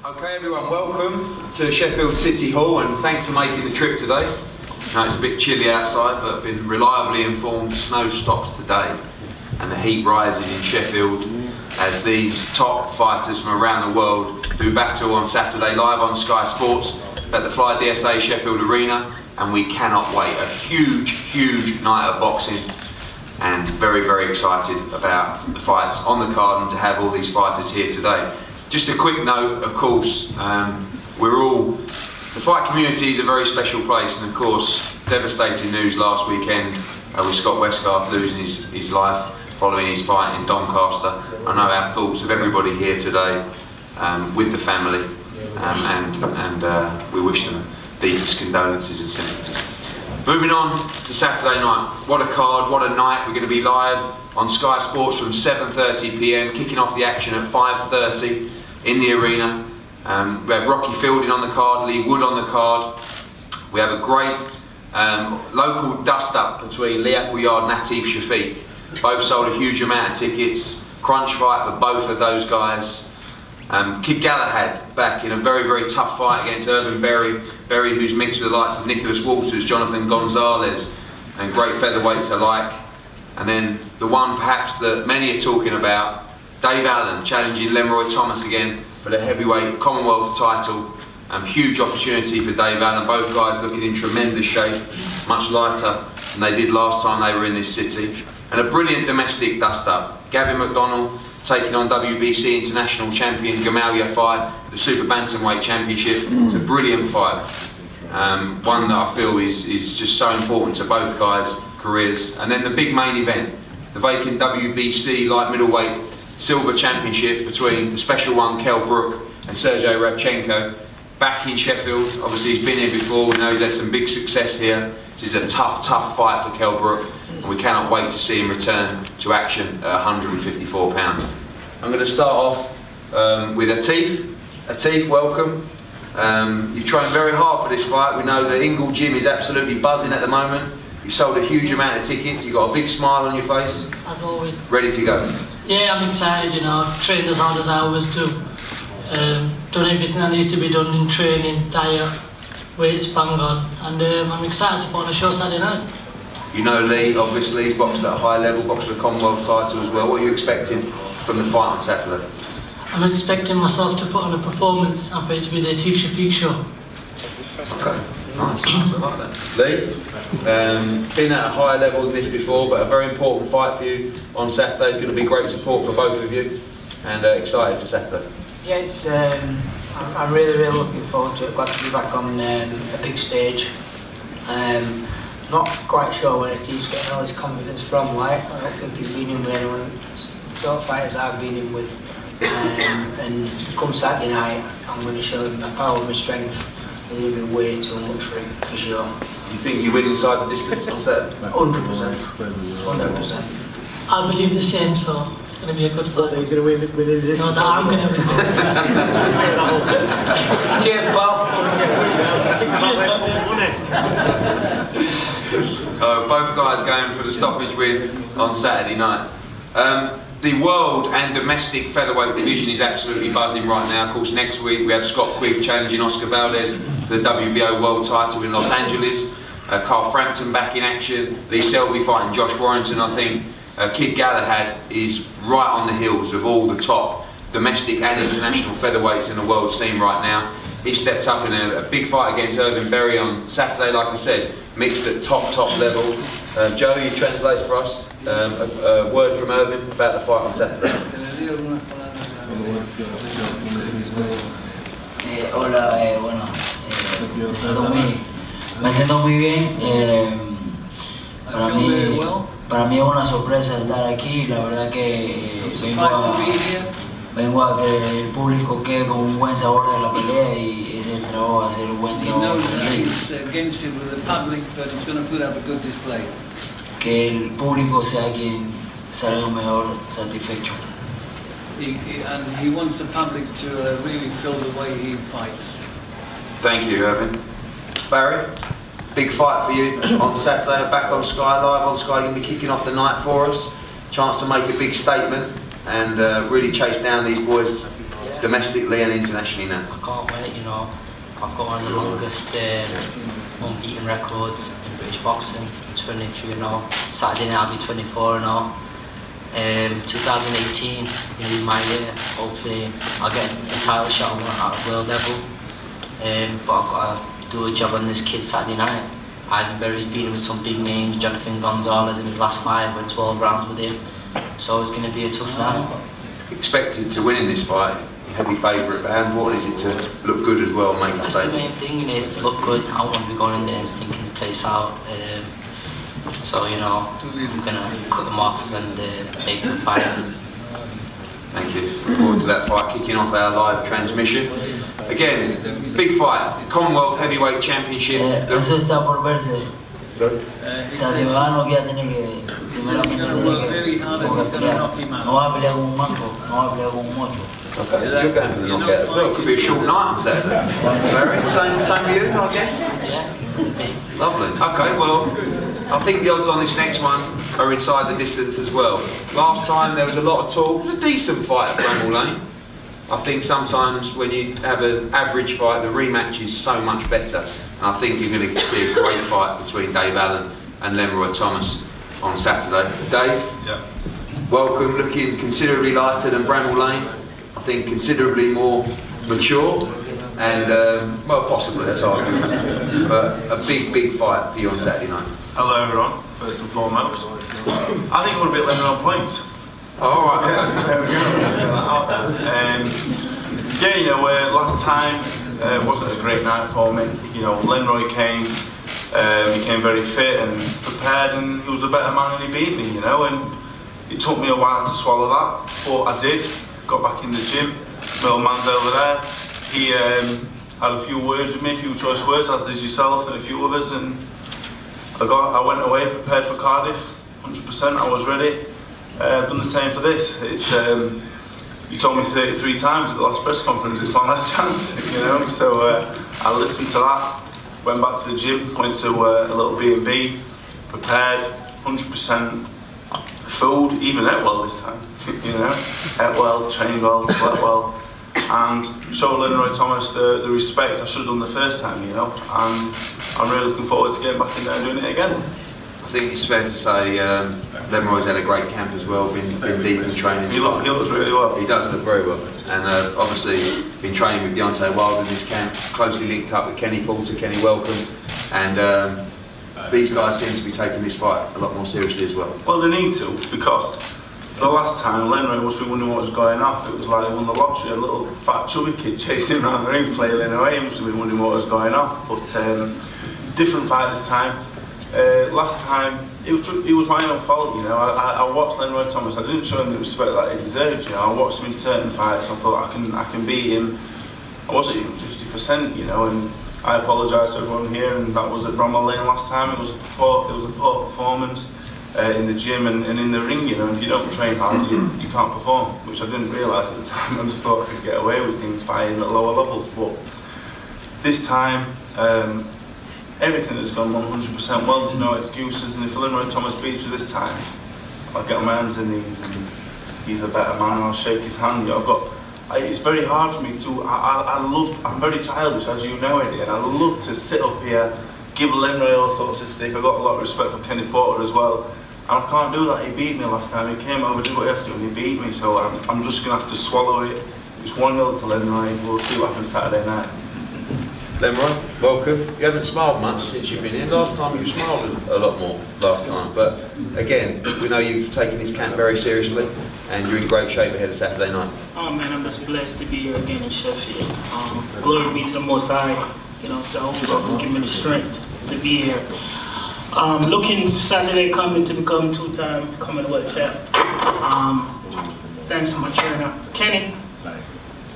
Okay everyone, welcome to Sheffield City Hall and thanks for making the trip today. Now it's a bit chilly outside, but I've been reliably informed snow stops today and the heat rises in Sheffield as these top fighters from around the world do battle on Saturday live on Sky Sports at the Fly DSA Sheffield Arena, and we cannot wait. A huge night of boxing and very excited about the fights on the card and to have all these fighters here today. Just a quick note, of course, the fight community is a very special place, and of course, devastating news last weekend with Scott Westgarth losing his life following his fight in Doncaster. I know our thoughts of everybody here today with the family, and we wish them deepest condolences and sympathies. Moving on to Saturday night. What a card, what a night. We're going to be live on Sky Sports from 7:30 PM, kicking off the action at 5:30 in the arena. We have Rocky Fielding on the card, Lee Wood on the card. We have a great local dust-up between Lee Appleyard and Natif Shafiq. Both sold a huge amount of tickets. Crunch fight for both of those guys. Kid Galahad back in a very tough fight against Irvin Berry, who's mixed with the likes of Nicholas Walters, Jonathan Gonzalez, and great featherweights alike. And then the one perhaps that many are talking about, Dave Allen challenging Leroy Thomas again for the heavyweight Commonwealth title. Huge opportunity for Dave Allen. Both guys looking in tremendous shape, much lighter than they did last time they were in this city. And a brilliant domestic dust-up. Gavin McDonnell taking on WBC International Champion Gamal Yafai, the Super Bantamweight Championship. It's a brilliant fight. One that I feel is just so important to both guys' careers. And then the big main event, the vacant WBC Light Middleweight Silver Championship between the special one Kell Brook and Sergey Rabchenko. Back in Sheffield, obviously he's been here before, we know he's had some big success here. This is a tough fight for Kell Brook, and we cannot wait to see him return to action at 154 pounds. I'm going to start off with Atif. Atif, welcome. You've trained very hard for this fight. We know the Ingle Gym is absolutely buzzing at the moment. You sold a huge amount of tickets, you've got a big smile on your face. As always. Ready to go? Yeah, I'm excited, you know, I've trained as hard as I always do. Done everything that needs to be done in training, diet, weights, bang on, and I'm excited to put on a show Saturday night. You know Lee, obviously, he's boxed at a high level, boxed for the Commonwealth title as well. What are you expecting from the fight on Saturday? I'm expecting myself to put on a performance and for it to be the Atif Shafiq show. Okay, nice, I like that. Lee, been at a high level than this before, but a very important fight for you on Saturday. It's going to be great support for both of you, and excited for Saturday. Yeah, I'm really looking forward to it. Glad to be back on a big stage. Not quite sure where he's getting all his confidence from. Like, I don't think he's been in with anyone sort of fighters I've been in with. And come Saturday night, I'm going to show him my power and my strength. There's going to be way too much for him, for sure. You think you win inside the distance on Saturday? 100%. 100%. I believe the same, so it's going to be a good fight. He's going to win within the distance. No, that I'm going to win. Cheers, Bob. Both guys going for the stoppage win on Saturday night. The world and domestic featherweight division is absolutely buzzing right now. Of course, next week we have Scott Quigg challenging Oscar Valdez for the WBO world title in Los Angeles. Carl Frampton back in action. Lee Selby fighting Josh Warrington, I think. Kid Galahad is right on the heels of all the top domestic and international featherweights in the world scene right now. He steps up in a big fight against Irvin Berry on Saturday, like I said, mixed at top level. Joe, you translate for us a word from Irvin about the fight on Saturday. Hola, bueno, me siento muy bien. Para mí es una sorpresa estar aquí. La verdad que vengo a que el público quede con un buen sabor de la pelea y ese es el trabajo, hacer un buen trabajo. Que el público sea quien salga mejor satisfecho. And he wants the public to really feel the way he fights. Thank you, Irvin. Barry, big fight for you on Saturday, back on Sky, live on Sky. You're going to be kicking off the night for us. Chance to make a big statement and really chase down these boys domestically and internationally now? I can't wait, you know. I've got one of the longest unbeaten records in British boxing, 23-0. Saturday night I'll be 24-0. 2018 is going to be my year. Hopefully I'll get a title shot at world level. But I've got to do a job on this kid Saturday night. Ivan Berry's beaten with some big names. Jonathan Gonzalez in his last fight went 12 rounds with him. So it's going to be a tough night. Expected to win in this fight, heavy favourite, but how important is it to look good as well and make a statement? That's the main thing, is to look good. I don't want to be going in there and thinking the place out. So, you know, I'm going to cut them off and make them fight. Thank you. Look forward to that fight kicking off our live transmission. Again, big fight, Commonwealth Heavyweight Championship. Eso está por verse. O sea, si me va a noquear, tiene que. Primeramente, no va a pelear con un manco, no va a pelear con un mocho. Okay, you're going for the knockout as well. It could be a short night on Saturday. Barry, same for you, I guess? Yeah. Lovely. Okay, well, I think the odds on this next one are inside the distance as well. Last time there was a lot of talk. It was a decent fight at Bramall Lane. I think sometimes when you have an average fight, the rematch is so much better. And I think you're going to see a great fight between Dave Allen and Leroy Thomas on Saturday. Dave, welcome. Looking considerably lighter than Bramall Lane. I think considerably more mature and, well, possibly, that's arguable. But a big fight for you on Saturday night. Hello everyone, first and foremost. I think we're a bit limited on points. Oh, all right. There we go. Yeah, you know, last time wasn't a great night for me. You know, Lenroy came, he came very fit and prepared, and he was a better man and he beat me, you know, and it took me a while to swallow that, but I did. Got back in the gym, little man's over there. He had a few words with me, a few choice words, as did yourself and a few others, and I went away prepared for Cardiff, 100%, I was ready. I've done the same for this. It's you told me 33 times at the last press conference, it's my last chance, you know, so I listened to that, went back to the gym, went to a little B&B, prepared, 100%, food, even ate well this time, you know, ate well, trained well, slept well, and showed Leroy Thomas the respect I should have done the first time, you know, and I'm really looking forward to getting back in there and doing it again. I think it's fair to say Leroy's had a great camp as well, been deep in training. He looks really well. He does look very well, and obviously been training with Deontay Wilder in this camp, closely linked up with Kenny Porter, Kenny Welcome, and these guys seem to be taking this fight a lot more seriously as well. Well, they need to, because the last time Leroy must be wondering what was going on. It was like he won the lottery, a little fat chubby kid chasing him around the ring, flailing away. He must have been wondering what was going on. But different fight this time. Last time, it was my own fault, you know. I watched Leroy Thomas. I didn't show him the respect that he deserved. You know, I watched him in certain fights. I thought I can beat him. I wasn't even 50%, you know. And I apologise to everyone here. And that was at Bramall Lane last time. It was a poor performance in the gym and in the ring. You know, if you don't train hard, you can't perform. Which I didn't realise at the time. I just thought I could get away with things fighting at lower levels. But this time. Everything has gone 100% well, there's no excuses, and if Leroy Thomas beats me this time, I'll get my hands in these, and he's a better man, and I'll shake his hand. You know, it's very hard for me to, I'm very childish, as you know, Eddie, and I love to sit up here, give Leroy all sorts of stick. I've got a lot of respect for Kenny Porter as well, and I can't do that. He beat me last time, he came over, did what he has to do, and he beat me, so I'm just going to have to swallow it. It's 1-0 to Leroy, we'll see what happens Saturday night. Leroy, welcome. You haven't smiled much since you've been here. Last time you smiled a lot more last time, but again, we know you've taken this camp very seriously and you're in great shape ahead of Saturday night. Oh man, I'm just blessed to be here again in Sheffield. Glory be to the Most High, you know, Jehovah give me the strength to be here. Looking Saturday coming to become two-time Commonwealth champ. Thanks to my trainer, Kenny.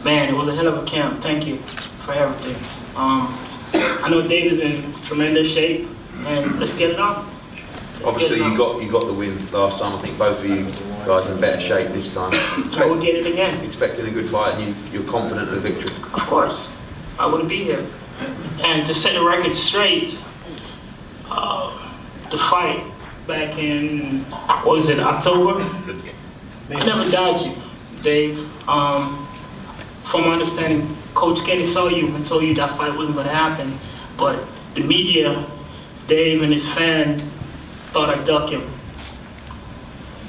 Man, it was a hell of a camp. Thank you for everything. I know Dave is in tremendous shape, and let's get it on. Obviously, you got the win last time. I think both of you guys are in better shape this time. We'll get it again. Expecting a good fight, and you're confident of the victory. Of course, I wouldn't be here. And to set the record straight, the fight back in what was it, October? I never doubted you, Dave. from my understanding, Coach Kenny saw you and told you that fight wasn't going to happen. But the media, Dave and his fan, thought I'd duck him.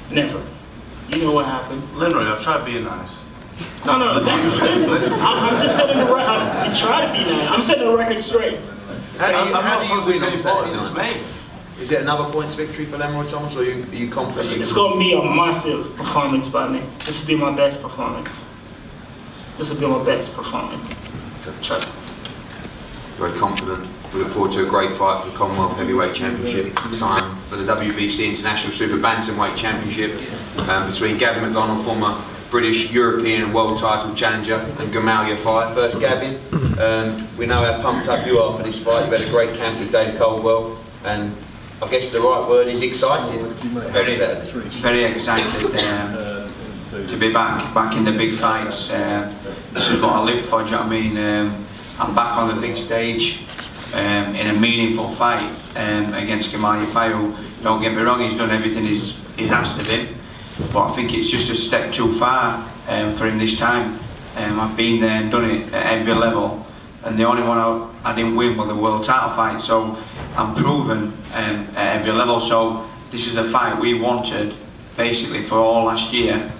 Never. You know what happened. Lenroy, I've tried being nice. No, listen. I'm just setting the record. I try to be nice. I'm setting the record straight. How do you win on Saturday It's night? me. Is it another points victory for Lenroy Thomas, or are you confident? It's going to be a massive performance by me. This will be my best performance. This will be my best performance. Trust me. Very confident. We look forward to a great fight for the Commonwealth Heavyweight Championship. Time for the WBC International Super Bantamweight Championship between Gavin McDonald, former British, European and world title challenger, and Gamal Yafai. First, Gavin, we know how pumped up you are for this fight. You've had a great camp with Dave Caldwell, and I guess the right word is excited. Very excited to be back in the big fights. This is what I live for, do you know what I mean? I'm back on the big stage in a meaningful fight against Gamal Yafai. Don't get me wrong, he's done everything he's asked of him, but I think it's just a step too far for him this time. I've been there and done it at every level, and the only one I didn't win was the world title fight, so I'm proven at every level. So this is a fight we wanted basically for all last year,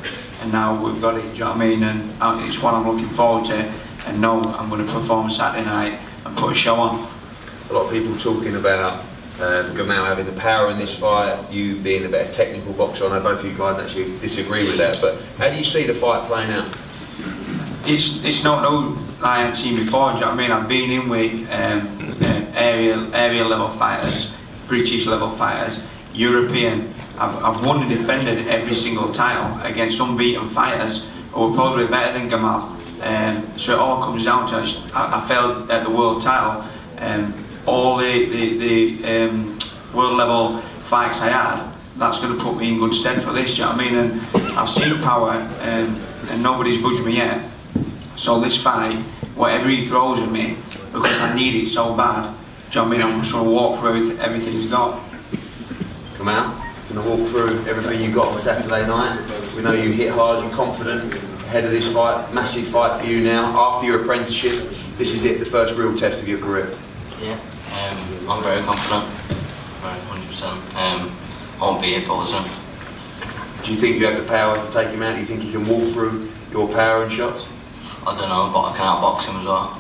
and now we've got it, do you know what I mean? And it's what I'm looking forward to, and know I'm going to perform Saturday night and put a show on. A lot of people talking about Gamal having the power in this fight, you being a better technical boxer. I know both of you guys actually disagree with that, but how do you see the fight playing out? It's not no I haven't seen before, do you know what I mean? I've been in with area level fighters, British level fighters, European. I've won and defended every single title against unbeaten fighters who were probably better than Gamal. So it all comes down to I failed at the world title. All the world level fights I had, that's going to put me in good stead for this, do you know what I mean? And I've seen power and nobody's budged me yet. So this fight, whatever he throws at me, because I need it so bad, do you know what I mean? I'm just going to walk through everything he's got. Come out, going to walk through everything you got on Saturday night. We know you hit hard, you're confident ahead of this fight, massive fight for you now. After your apprenticeship, this is it, the first real test of your career. Yeah, I'm very confident, very 100%. I won't be if I wasn't. Do you think you have the power to take him out? Do you think you can walk through your power and shots? I don't know, but I can outbox him as well.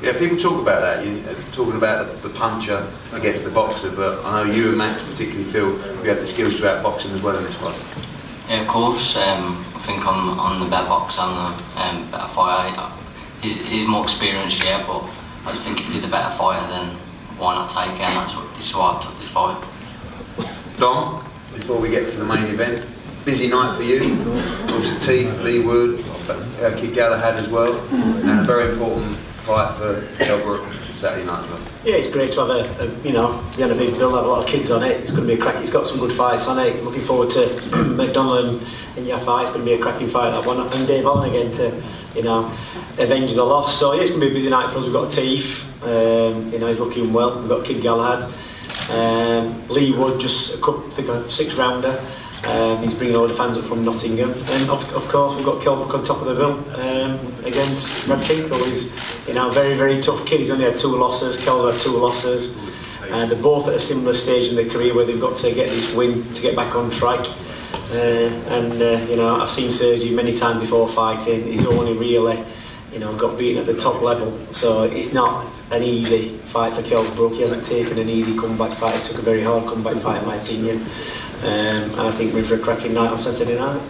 Yeah, people talk about that. You're talking about the puncher against the boxer, but I know you and Max particularly feel you have the skills to outbox him as well in this fight. Yeah, of course. I think I'm the better boxer and the better fighter. He's more experienced, yeah, but I just think if you're the better fighter, then why not take it? And this is why I took this fight. Dom, before we get to the main event, busy night for you. Obviously Teeth, Lee Wood, Kid Galahad as well, and a very important fight for Kell Brook Saturday night as well. Yeah, it's great to have we had a big bill, have a lot of kids on it. It's going to be a crack. It's got some good fights on it. Looking forward to McDonald and Yafai. It's going to be a cracking fight, that one. And Dave Allen again to, avenge the loss. So yeah, it's going to be a busy night for us. We've got Teeth, he's looking well. We've got Kid Galahad. Lee Wood, just I think a 6-rounder. He's bringing a lot of fans up from Nottingham, and of course we've got Kell Brook on top of the bill against Rabchenko. He's very, very tough kid. He's only had 2 losses. Kell's had 2 losses. They're both at a similar stage in their career where they've got to get this win to get back on track. I've seen Sergey many times before fighting. He's only really got beaten at the top level, so it's not an easy fight for Kell Brook. He hasn't taken an easy comeback fight. He's took a very hard comeback fight in my opinion. And I think we're in for a cracking night on Saturday night.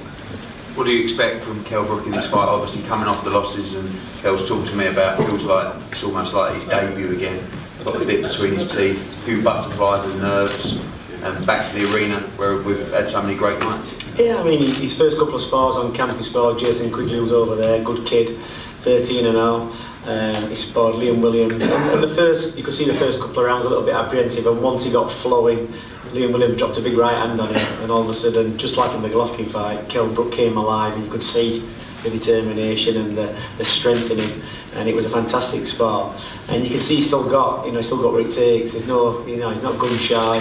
What do you expect from Kell Brook in this fight? Obviously coming off the losses, and Kell's talked to me about, feels like it's almost like his debut again. Got the bit between his teeth, a few butterflies and nerves, and back to the arena where we've had so many great nights. Yeah, I mean his first couple of spars on camp, he sparred Jason Quigley, was over there, good kid, 13-0. He sparred Liam Williams, and you could see the first couple of rounds a little bit apprehensive, and once he got flowing, Liam Williams dropped a big right hand on him, and all of a sudden, just like in the Golovkin fight, Kell Brook came alive, and you could see the determination and the strength in him, and it was a fantastic spar. And you can see he's still got what it takes. There's no, he's not gun shy.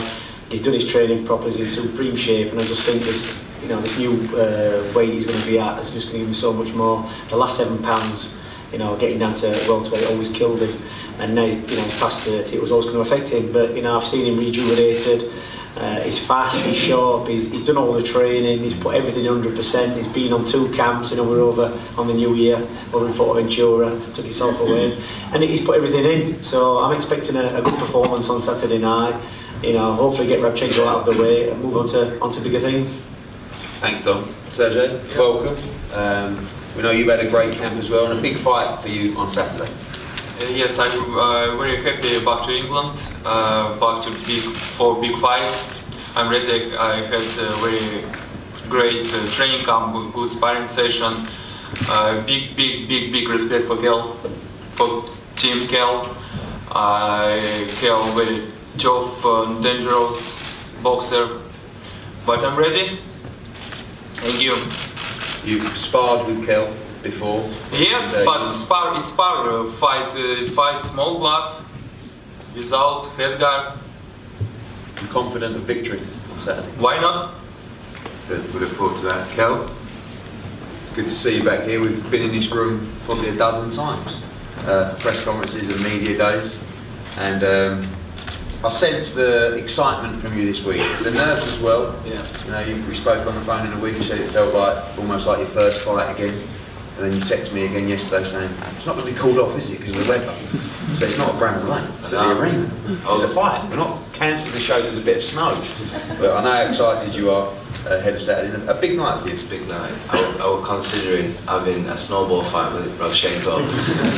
He's done his training properly. He's in supreme shape, and I just think this new weight he's going to be at is just going to give him so much more. The last 7 pounds you know, getting down to welterweight always killed him, and now he's past 30. It was always going to affect him, but you know, I've seen him rejuvenated. He's fast, he's sharp, he's done all the training, he's put everything 100%. He's been on 2 camps, you know, we're over on the new year, over in Fuerteventura, took himself away, and he's put everything in. So I'm expecting a good performance on Saturday night. You know, hopefully get Rabchenko out of the way and move on to bigger things. Thanks, Dom. Sergey, welcome. We know you've had a great camp as well, and a big fight for you on Saturday. Yes, I'm very happy back to England, back to big fight. I'm ready. I had a very great training camp, good sparring session. Big respect for Kell, for Team Kell. Kell very tough, dangerous boxer, but I'm ready. Thank you. You've sparred with Kell before? Yes, but it's fight small gloves, without head guard. I'm confident of victory on Saturday. Why not? Good, we look forward to that. Kell, good to see you back here. We've been in this room probably a dozen times for press conferences and media days, and I sense the excitement from you this week, the nerves as well. Yeah. You know, we spoke on the phone in a week. You said it felt like almost like your first fight again. And then you texted me again yesterday saying, it's not going to be called off, is it, because of the weather? So it's not a Bramble Lane, it's the arena. It's a fight. We're not cancelling the show because there's a bit of snow. But I know how excited you are ahead of Saturday. A big night for you. It's a big night. I was considering having a snowball fight with Rabchenko,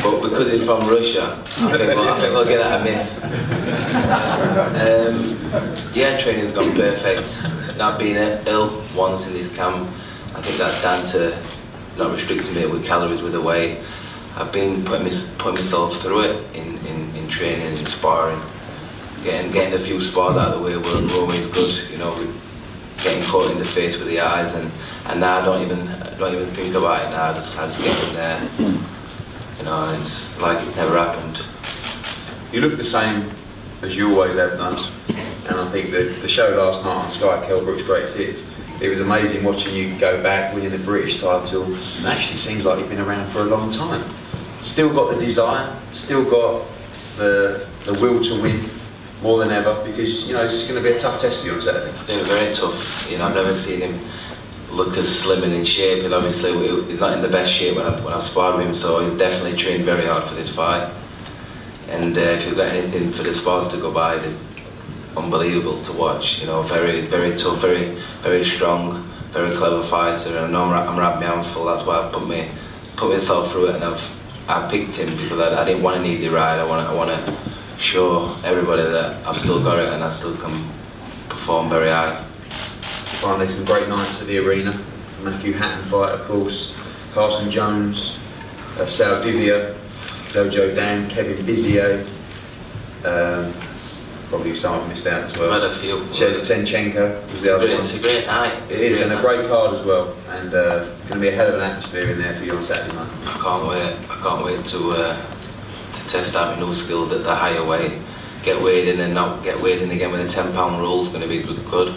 but because it's from Russia, I think we'll get that a miss. Yeah, training's gone perfect. Not being ill once in this camp, I think that's down to not restricting me with calories with the weight. I've been putting myself through it in training and sparring, getting a few spars out of the way were always good. You know, getting caught in the face with the eyes, and now I don't even think about it now. I just get in there. You know, it's like it's never happened. You look the same as you always have done, and I think the show last night on Sky, Kell Brook's Greatest Hits, it was amazing watching you go back, winning the British title. It actually seems like you've been around for a long time. Still got the desire, still got the will to win more than ever, because you know it's going to be a tough test for you on Saturday. It's been very tough. You know, I've never seen him look as slim and in shape. And obviously, he's not in the best shape when I've sparred with him, so he's definitely trained very hard for this fight. And if you've got anything for the spars to go by, then unbelievable to watch. You know, very tough, very strong, very clever fighter. And I know I'm wrapping my arms full. That's why I've put myself through it, and I picked him because I didn't want an easy ride. I want to show everybody that I've still got it and I still can perform very high. Finally, some great nights at the arena. Matthew Hatton fight, of course. Carson Jones, Sal Divya, Jojo Dan, Kevin Bizier. Probably someone missed out as well. I've had a few. Senchenko was the other one. It's a great night. It is, and a great card as well. And going to be a hell of an atmosphere in there for you on Saturday night. I can't wait to test out my new skills at the higher weight. Get weighed in and not get weighed in again with a 10-pound rule is going to be good.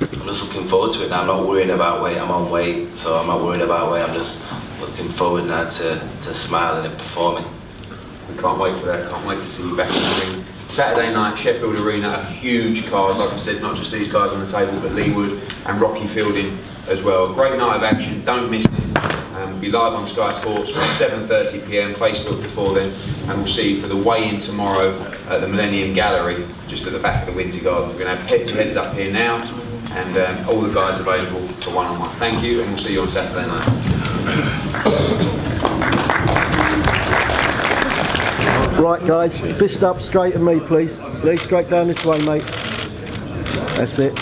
I'm just looking forward to it now. I'm not worrying about weight. I'm on weight, so I'm not worried about weight. I'm just looking forward now to smiling and performing. We can't wait for that. Can't wait to see you back in the ring. Saturday night, Sheffield Arena, a huge card. Like I said, not just these guys on the table, but Leewood and Rocky Fielding as well. Great night of action. Don't miss it. We'll be live on Sky Sports from 7:30 PM, Facebook before then, and we'll see you for the weigh-in tomorrow at the Millennium Gallery, just at the back of the Winter Gardens. We're going to have head-to-heads up here now, and all the guys available for one-on-ones. Thank you, and we'll see you on Saturday night. Right guys, fist up straight at me please. Leg straight down this way mate. That's it.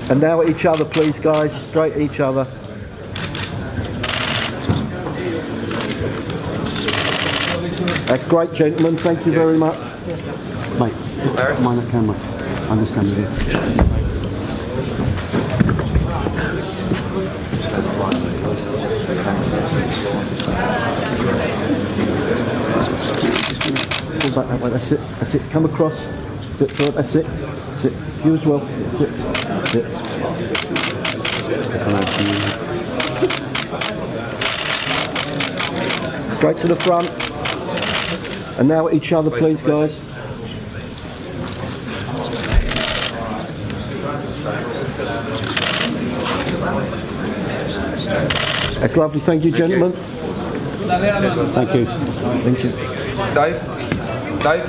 And now at each other please guys, straight at each other. That's great gentlemen, thank you very much. Mate, mind that camera. I'm just coming here. Pull back that way, that's it, come across, bit forward, that's it, you as well, that's it. Straight to the front. And now at each other, please, guys. That's lovely. Thank you, gentlemen. Thank you. Thank you. Dave? Dave?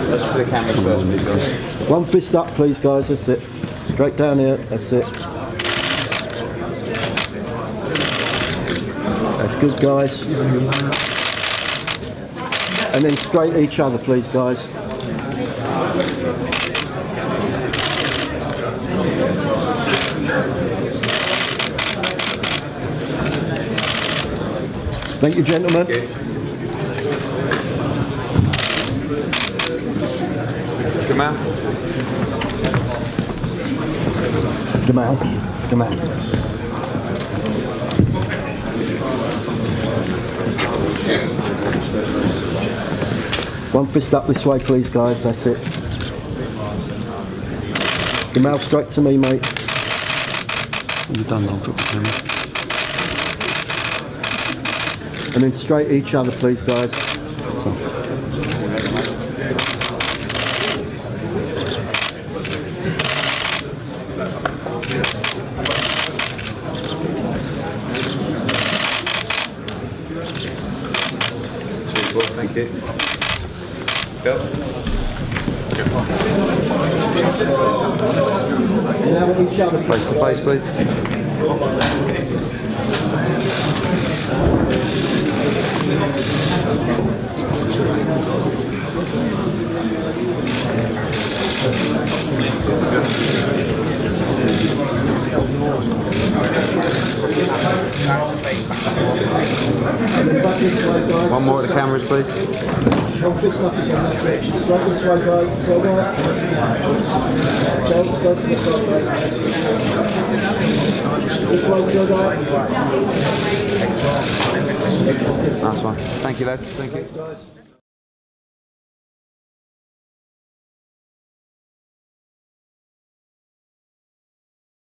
Let's put the camera first, please, guys. One fist up, please, guys. That's it. Straight down here. That's it. That's good, guys. And then straight at each other, please, guys. Thank you, gentlemen. Jamal. Jamal. Jamal. One fist up this way, please, guys. That's it. Jamal, straight to me, mate. You're done, I'll drop the camera. And then straight at each other, please, guys. So. Thank you. Go. Now at each other. Face to face, please. One more at the cameras, please. Nice one. Thank you, lads. Thank you.